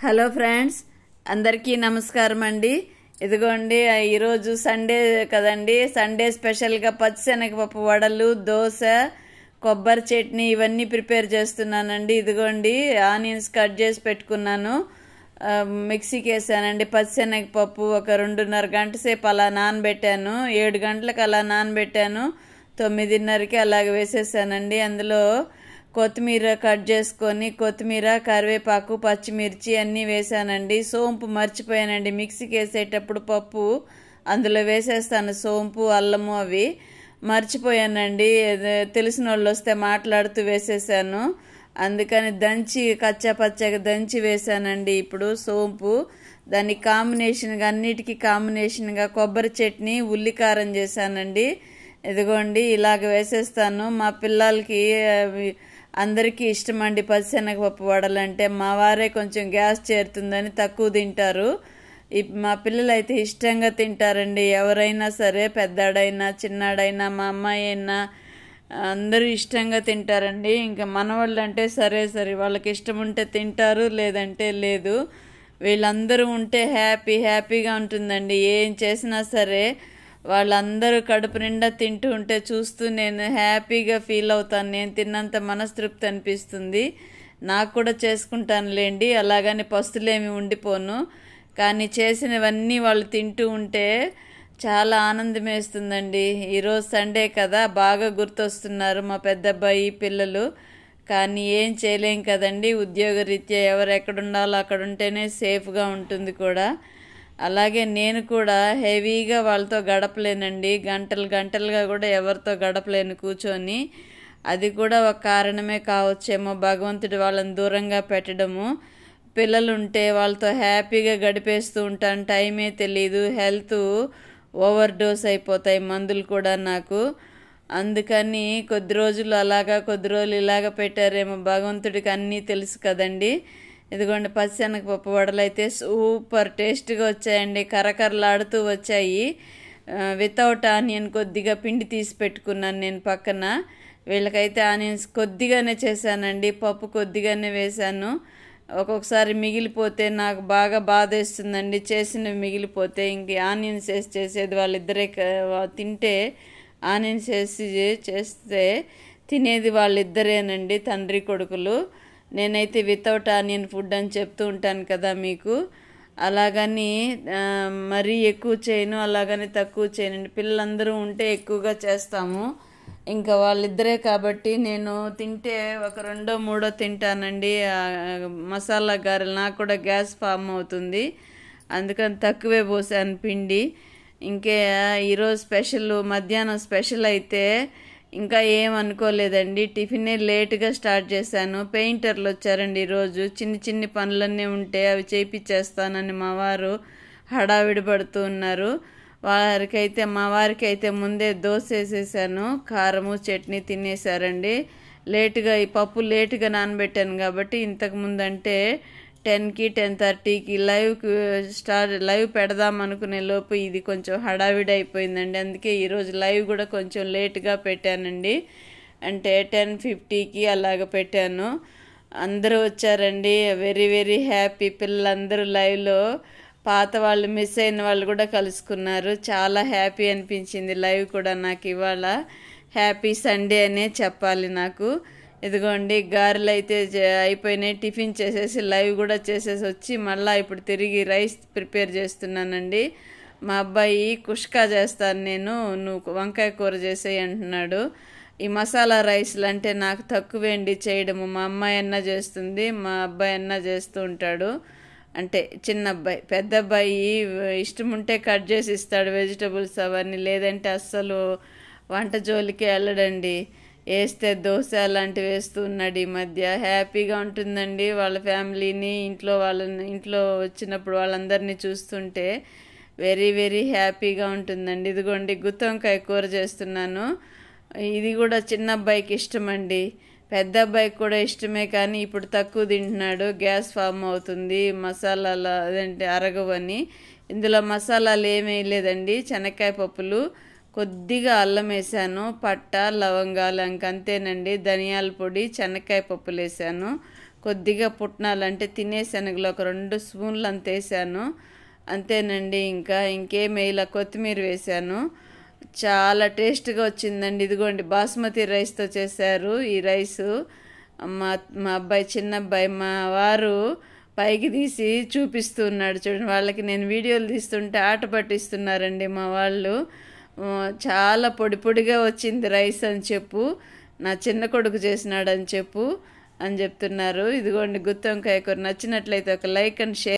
Hello friends, అందరికీ నమస్కారం అండి. ఇదిగోండి, ఈరోజు సండే కదండి. సండే స్పెషల్గా పచ్చిశనగపప్పు వడలు, దోశ, కొబ్బరి చట్నీ ఇవన్నీ ప్రిపేర్ చేస్తున్నానండి. ఇదిగోండి, ఆనియన్స్ కట్ చేసి పెట్టుకున్నాను, మిక్సీకి వేసానండి. పచ్చిశనగపప్పు ఒక 2.5 గంట సేపు అలా నానబెట్టాను. 7 గంటలకు అలా నానబెట్టాను. 9:30కి అలాగ వేసేసానండి. అందులో కొత్తిమీర కట్ చేసుకొని, కొత్తిమీర, కరివేపాకు, పచ్చిమిర్చి అన్నీ వేసానండి. సోంపు మర్చిపోయానండి, మిక్సీకి వేసేటప్పుడు పప్పు అందులో వేసేస్తాను. సోంపు, అల్లము అవి మర్చిపోయానండి. తెలిసిన వాళ్ళు వస్తే మాట్లాడుతూ వేసేసాను. అందుకని దంచి కచ్చా పచ్చగా దంచి వేసానండి. ఇప్పుడు సోంపు, దానికి కాంబినేషన్గా, అన్నిటికీ కాంబినేషన్గా కొబ్బరి చట్నీ, ఉల్లికారం చేశానండి. ఇదిగోండి, ఇలాగ వేసేస్తాను. మా పిల్లలకి అందరికీ ఇష్టం అండి పచ్చిశనగపప్పు వడలంటే. మా వారే కొంచెం గ్యాస్ చేరుతుందని తక్కువ తింటారు. మా పిల్లలు అయితే ఇష్టంగా తింటారండి. ఎవరైనా సరే, పెద్దాడైనా చిన్నాడైనా, మా అమ్మాయి అయినా అందరూ ఇష్టంగా తింటారండి. ఇంకా మనవాళ్ళు అంటే సరే వాళ్ళకి ఇష్టం ఉంటే తింటారు, లేదంటే లేదు. వీళ్ళందరూ ఉంటే హ్యాపీగా ఉంటుందండి. ఏం చేసినా సరే వాళ్ళందరూ కడుపు నిండా తింటూ ఉంటే చూస్తూ నేను హ్యాపీగా ఫీల్ అవుతాను. నేను తిన్నంత మనస్తృప్తి అనిపిస్తుంది. నాకు కూడా చేసుకుంటానులేండి, అలాగని పస్తులేమి ఉండిపోను. కానీ చేసినవన్నీ వాళ్ళు తింటూ ఉంటే చాలా ఆనందం వేస్తుందండి. ఈరోజు సండే కదా, బాగా గుర్తొస్తున్నారు మా పెద్దబ్బాయి పిల్లలు. కానీ ఏం చేయలేం కదండి, ఉద్యోగరీత్యా ఎవరు ఎక్కడుండాలో అక్కడ ఉంటేనే సేఫ్గా ఉంటుంది కూడా. అలాగే నేను కూడా హెవీగా వాళ్ళతో గడపలేనండి. గంటలుగా కూడా ఎవరితో గడపలేను కూర్చొని. అది కూడా ఒక కారణమే కావచ్చేమో, భగవంతుడు వాళ్ళని దూరంగా పెట్టడము. పిల్లలు ఉంటే వాళ్ళతో హ్యాపీగా గడిపేస్తూ ఉంటాను, టైమే తెలీదు. హెల్త్ ఓవర్ డోస్ అయిపోతాయి మందులు కూడా నాకు. అందుకని కొద్ది రోజులు అలాగా, కొద్ది రోజులు ఇలాగ పెట్టారేమో, భగవంతుడికి అన్నీ తెలుసు కదండి. ఇదిగోండి, పచ్చిశనగపప్పు వడలు అయితే సూపర్ టేస్ట్గా వచ్చాయండి, కరకరలాడుతూ వచ్చాయి. వితౌట్ ఆనియన్ కొద్దిగా పిండి తీసి పెట్టుకున్నాను నేను పక్కన. వీళ్ళకైతే ఆనియన్స్ కొద్దిగానే చేశానండి, పప్పు కొద్దిగానే వేశాను. ఒక్కొక్కసారి మిగిలిపోతే నాకు బాగా బాధేస్తుందండి, చేసినవి మిగిలిపోతే. ఇంక ఆనియన్స్ వేసి చేసేది వాళ్ళిద్దరే తింటే, ఆనియన్స్ వేసి చేస్తే తినేది వాళ్ళిద్దరేనండి, తండ్రి కొడుకులు. నేనైతే వితౌట్ ఆనియన్ ఫుడ్ అని చెప్తూ ఉంటాను కదా మీకు. అలాగని మరీ ఎక్కువ చేయను, అలాగని తక్కువ చేయనండి. పిల్లలందరూ ఉంటే ఎక్కువగా చేస్తాము. ఇంకా వాళ్ళిద్దరే కాబట్టి నేను తింటే ఒక 2 3 తింటానండి. మసాలా గారెలు నాకు కూడా గ్యాస్ ఫామ్ అవుతుంది, అందుకని తక్కువే పోసాను పిండి. ఇంకే ఈరోజు స్పెషల్, మధ్యాహ్నం స్పెషల్ అయితే ఇంకా ఏమనుకోలేదండి. టిఫినే లేటుగా స్టార్ట్ చేశాను. పెయింటర్లు వచ్చారండి ఈరోజు. చిన్ని పనులన్నీ ఉంటే అవి చేయించేస్తానని మా వారు హడావిడి పడుతూ ఉన్నారు. మా వారికి అయితే ముందే దోశ వేసేసాను, కారము చట్నీ తినేసారండి. లేటుగా ఈ పప్పు లేటుగా నానబెట్టాను కాబట్టి, ఇంతకుముందు అంటే 10కి 10:30కి లైవ్ పెడదాం అనుకునే లోపు ఇది కొంచెం హడావిడి అయిపోయిందండి. అందుకే ఈరోజు లైవ్ కూడా కొంచెం లేటుగా పెట్టానండి. అంటే 10:50కి అలాగ పెట్టాను. అందరూ వచ్చారండి, వెరీ హ్యాపీ. పిల్లలందరూ లైవ్లో పాత వాళ్ళు, మిస్ అయిన వాళ్ళు కూడా కలుసుకున్నారు. చాలా హ్యాపీ అనిపించింది లైవ్ కూడా నాకు ఇవాళ. హ్యాపీ సండే అనే చెప్పాలి నాకు. ఇదిగోండి, గారెలు అయితే అయిపోయినాయి. టిఫిన్ చేసేసి లైవ్ కూడా చేసేసి వచ్చి మళ్ళీ ఇప్పుడు తిరిగి రైస్ ప్రిపేర్ చేస్తున్నానండి. మా అబ్బాయి కుష్కా చేస్తాను నేను, నువ్వు వంకాయ కూర చేసేయి అంటున్నాడు. ఈ మసాలా రైస్లు అంటే నాకు తక్కువే అండి చేయడము. మా అమ్మాయి అన్నా చేస్తుంది, మా అబ్బాయి అన్నా చేస్తూ ఉంటాడు. అంటే చిన్న అబ్బాయి. పెద్ద అబ్బాయి ఇష్టం ఉంటే కట్ చేసి ఇస్తాడు వెజిటబుల్స్ అవన్నీ, లేదంటే అస్సలు వంట జోలికి వెళ్ళడండి. వేస్తే దోశ అలాంటివి వేస్తూ ఉన్నాడు ఈ మధ్య. హ్యాపీగా ఉంటుందండి వాళ్ళ ఫ్యామిలీని, ఇంట్లో వచ్చినప్పుడు వాళ్ళందరినీ చూస్తుంటే వెరీ హ్యాపీగా ఉంటుందండి. ఇదిగోండి, గుత్తి వంకాయ కూర చేస్తున్నాను. ఇది కూడా చిన్న అబ్బాయికి ఇష్టం అండి, పెద్ద అబ్బాయికి కూడా ఇష్టమే. కానీ ఇప్పుడు తక్కువ తింటున్నాడు, గ్యాస్ ఫామ్ అవుతుంది, మసాలాలు అదంటే అరగవని. ఇందులో మసాలాలు ఏమీ లేదండి, శనక్కాయ పప్పులు, కొద్దిగా అల్లం వేసాను, పట్ట, లవంగాలు, ఇంకంతేనండి. ధనియాల పొడి, శనక్కాయ పప్పులు వేసాను, కొద్దిగా పుట్నాలు అంటే తినే శనగలు ఒక 2 స్పూన్లు అంత వేసాను. అంతేనండి, ఇంకేం వేయలా. కొత్తిమీర వేసాను. చాలా టేస్ట్గా వచ్చిందండి. ఇదిగోండి బాస్మతి రైస్తో చేశారు ఈ రైసు. మా అబ్బాయి, చిన్న అబ్బాయి, మా వారు పైకి తీసి చూపిస్తున్నాడు చూడండి. వాళ్ళకి నేను వీడియోలు తీస్తుంటే ఆట పట్టిస్తున్నారండి మా వాళ్ళు. చాలా పొడి పొడిగా వచ్చింది రైస్ అని చెప్పు, నా చిన్న కొడుకు చేసినాడని చెప్పు అని చెప్తున్నారు. ఇదిగోండి గుత్తి వంకాయ కూర. నచ్చినట్లయితే ఒక లైక్ అండ్ షేర్.